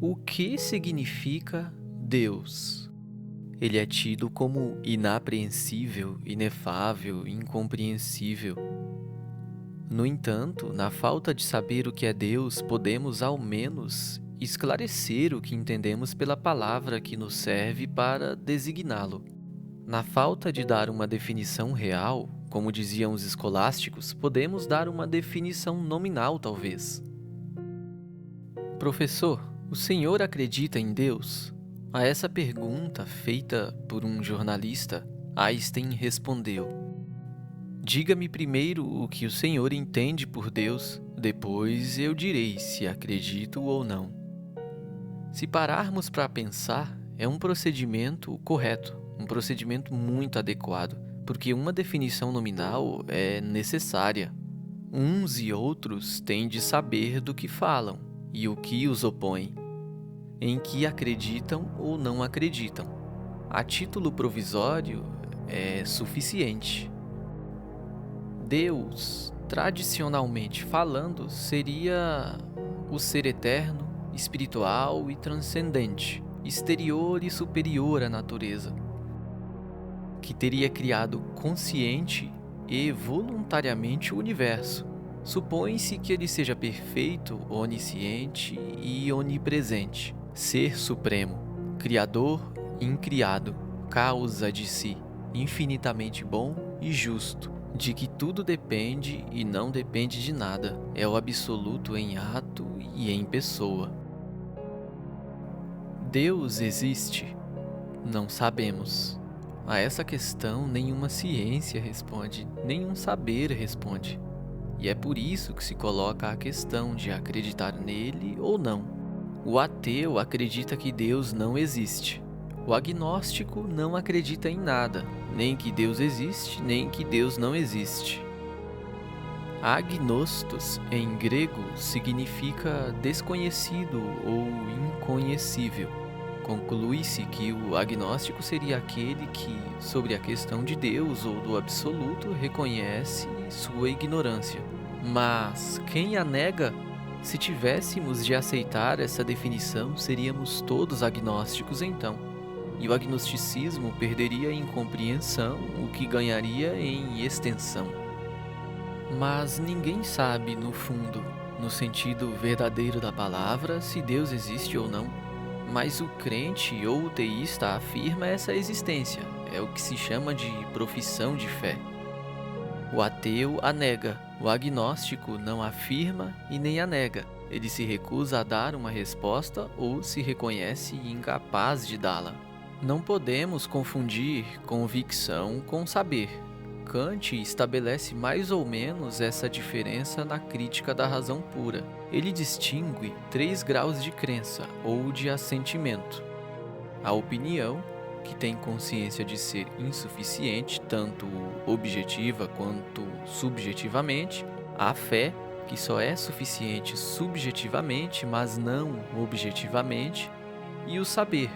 O que significa Deus? Ele é tido como inapreensível, inefável, incompreensível. No entanto, na falta de saber o que é Deus, podemos, ao menos, esclarecer o que entendemos pela palavra que nos serve para designá-lo. Na falta de dar uma definição real, como diziam os escolásticos, podemos dar uma definição nominal, talvez. Professor, o senhor acredita em Deus? A essa pergunta, feita por um jornalista, Einstein respondeu: diga-me primeiro o que o senhor entende por Deus, depois eu direi se acredito ou não. Se pararmos para pensar, é um procedimento correto, um procedimento muito adequado, porque uma definição nominal é necessária. Uns e outros têm de saber do que falam e o que os opõe, em que acreditam ou não acreditam. A título provisório é suficiente. Deus, tradicionalmente falando, seria o ser eterno, espiritual e transcendente, exterior e superior à natureza, que teria criado consciente e voluntariamente o universo. Supõe-se que ele seja perfeito, onisciente e onipresente, ser supremo, criador incriado, causa de si, infinitamente bom e justo, de que tudo depende e não depende de nada, é o absoluto em ato e em pessoa. Deus existe? Não sabemos. A essa questão nenhuma ciência responde, nenhum saber responde. E é por isso que se coloca a questão de acreditar nele ou não. O ateu acredita que Deus não existe. O agnóstico não acredita em nada, nem que Deus existe, nem que Deus não existe. Agnostos, em grego, significa desconhecido ou inconhecível. Conclui-se que o agnóstico seria aquele que, sobre a questão de Deus ou do absoluto, reconhece sua ignorância. Mas quem a nega? Se tivéssemos de aceitar essa definição, seríamos todos agnósticos então. E o agnosticismo perderia em compreensão, o que ganharia em extensão. Mas ninguém sabe, no fundo, no sentido verdadeiro da palavra, se Deus existe ou não. Mas o crente ou o teísta afirma essa existência, é o que se chama de profissão de fé. O ateu a nega, o agnóstico não afirma e nem a nega. Ele se recusa a dar uma resposta ou se reconhece incapaz de dá-la. Não podemos confundir convicção com saber. Kant estabelece mais ou menos essa diferença na crítica da razão pura. Ele distingue 3 graus de crença ou de assentimento. A opinião, que tem consciência de ser insuficiente, tanto objetiva quanto subjetivamente. A fé, que só é suficiente subjetivamente, mas não objetivamente. E o saber,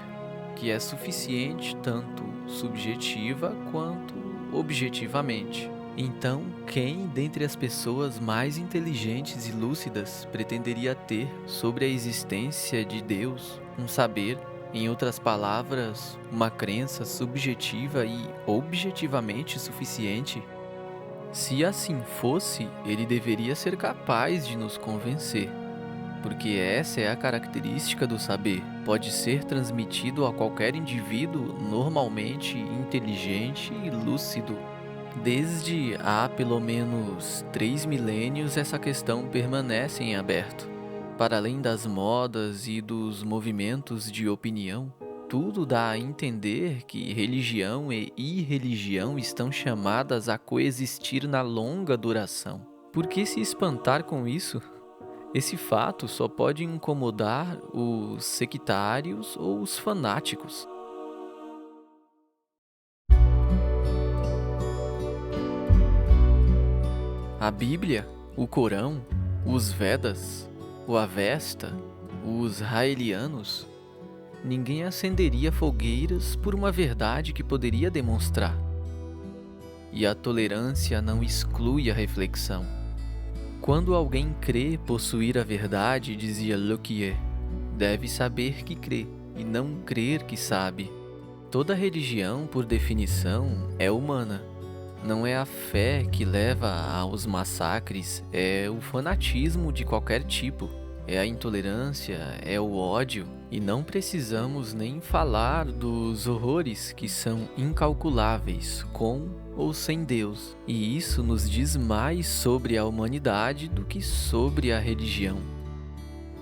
que é suficiente tanto subjetiva quanto objetivamente. Então, quem dentre as pessoas mais inteligentes e lúcidas pretenderia ter sobre a existência de Deus um saber, em outras palavras, uma crença subjetiva e objetivamente suficiente? Se assim fosse, ele deveria ser capaz de nos convencer, porque essa é a característica do saber. Pode ser transmitido a qualquer indivíduo normalmente inteligente e lúcido. Desde há pelo menos 3 milênios, essa questão permanece em aberto. Para além das modas e dos movimentos de opinião, tudo dá a entender que religião e irreligião estão chamadas a coexistir na longa duração. Por que se espantar com isso? Esse fato só pode incomodar os sectários ou os fanáticos. A Bíblia, o Corão, os Vedas, o Avesta, os Raelianos, ninguém acenderia fogueiras por uma verdade que poderia demonstrar. E a tolerância não exclui a reflexão. Quando alguém crê possuir a verdade, dizia Locke, deve saber que crê e não crer que sabe. Toda religião, por definição, é humana. Não é a fé que leva aos massacres, é o fanatismo de qualquer tipo, é a intolerância, é o ódio, e não precisamos nem falar dos horrores que são incalculáveis, com ou sem Deus, e isso nos diz mais sobre a humanidade do que sobre a religião.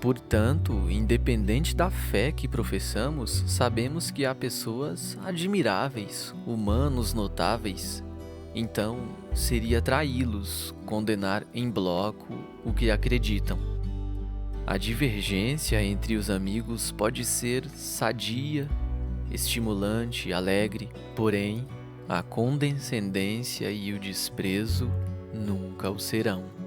Portanto, independente da fé que professamos, sabemos que há pessoas admiráveis, humanos notáveis. Então, seria traí-los, condenar em bloco o que acreditam. A divergência entre os amigos pode ser sadia, estimulante, alegre, porém, a condescendência e o desprezo nunca o serão.